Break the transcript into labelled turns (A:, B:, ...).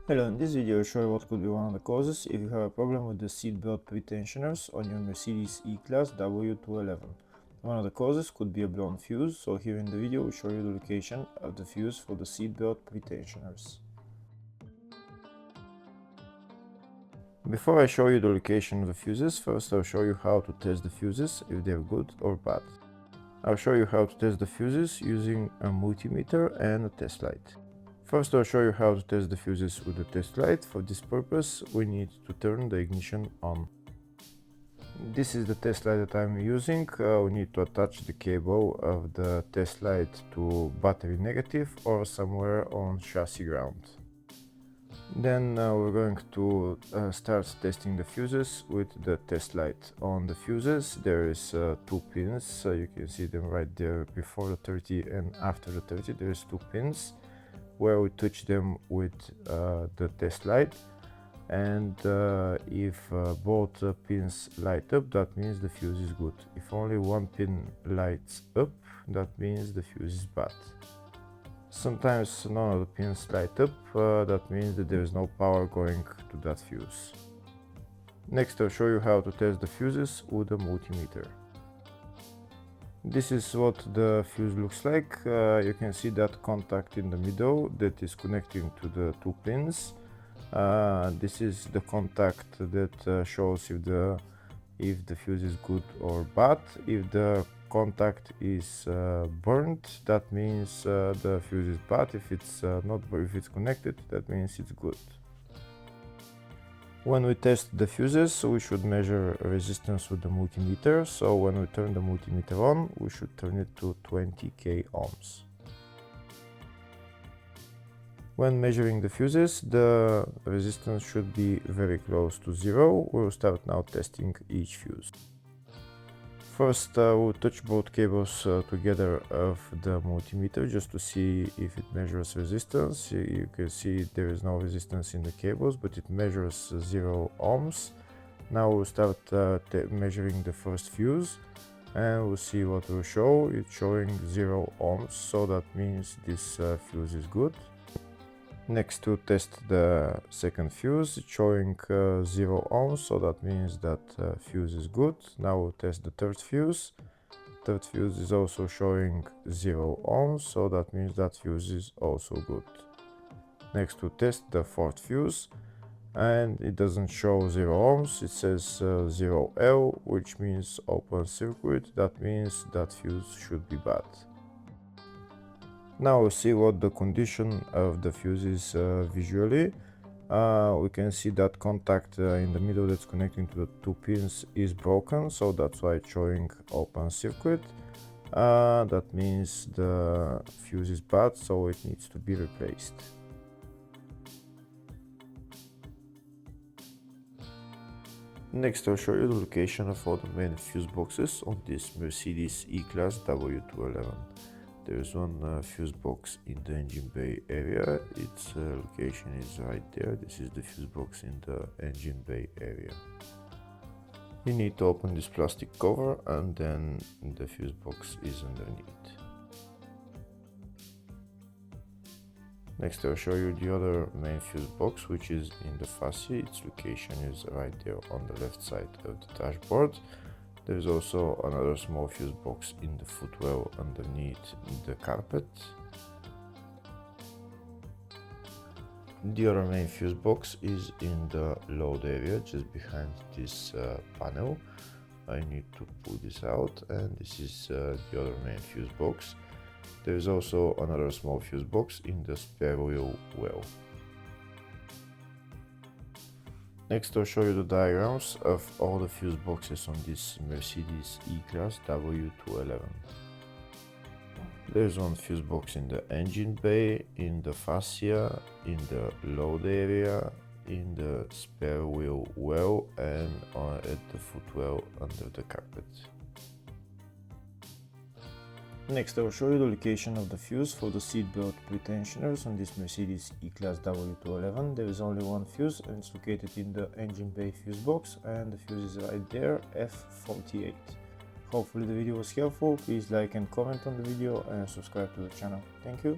A: Hello, in this video I'll show you what could be one of the causes if you have a problem with the seatbelt pretensioners on your Mercedes E-Class W211. One of the causes could be a blown fuse, so here in the video we'll show you the location of the fuse for the seatbelt pretensioners. Before I show you the location of the fuses, first I'll show you how to test the fuses, if they're good or bad. I'll show you how to test the fuses using a multimeter and a test light. First, I'll show you how to test the fuses with the test light. For this purpose, we need to turn the ignition on. This is the test light that I'm using. We need to attach the cable of the test light to battery negative or somewhere on chassis ground. Then we're going to start testing the fuses with the test light. On the fuses there is two pins, so you can see them right there before the 30 and after the 30. There is two pins where we touch them with the test light, and if both pins light up, that means the fuse is good. If only one pin lights up, that means the fuse is bad. Sometimes none of the pins light up, that means that there is no power going to that fuse. Next, I'll show you how to test the fuses with a multimeter. This is what the fuse looks like. You can see that contact in the middle that is connecting to the two pins. This is the contact that shows if the fuse is good or bad. If the contact is burnt, that means the fuse is bad. If it's if it's connected, that means it's good. When we test the fuses, we should measure resistance with the multimeter. So when we turn the multimeter on, we should turn it to 20k ohms. When measuring the fuses, the resistance should be very close to zero. We'll start now testing each fuse. First, we'll touch both cables together of the multimeter just to see if it measures resistance. You can see there is no resistance in the cables, but it measures 0 ohms. Now we'll start measuring the first fuse, and we'll see what will show. It's showing 0 ohms, so that means this fuse is good. Next, to test the second fuse, it's showing 0 ohms, so that means that fuse is good. Now we'll test the third fuse. Third fuse is also showing 0 ohms, so that means that fuse is also good. Next, we'll test the fourth fuse, and it doesn't show 0 ohms, it says 0L, which means open circuit. That means that fuse should be bad. Now we'll see what the condition of the fuse is visually. We can see that contact in the middle that's connecting to the two pins is broken, so that's why it's showing open circuit. That means the fuse is bad, so it needs to be replaced. Next, I'll show you the location of all the main fuse boxes on this Mercedes E-Class W211. There is one fuse box in the engine bay area. Its location is right there. This is the fuse box in the engine bay area. You need to open this plastic cover, and then the fuse box is underneath. Next, I'll show you the other main fuse box, which is in the fascia. Its location is right there on the left side of the dashboard. There is also another small fuse box in the footwell underneath the carpet. The other main fuse box is in the load area, just behind this panel. I need to pull this out, and this is the other main fuse box. There is also another small fuse box in the spare wheel well. Next, I'll show you the diagrams of all the fuse boxes on this Mercedes E-Class W211. There's one fuse box in the engine bay, in the fascia, in the load area, in the spare wheel well, and at the footwell under the carpet. Next, I will show you the location of the fuse for the seatbelt pretensioners on this Mercedes E-Class W211. There is only one fuse, and it's located in the engine bay fuse box, and the fuse is right there, F48. Hopefully the video was helpful. Please like and comment on the video and subscribe to the channel. Thank you.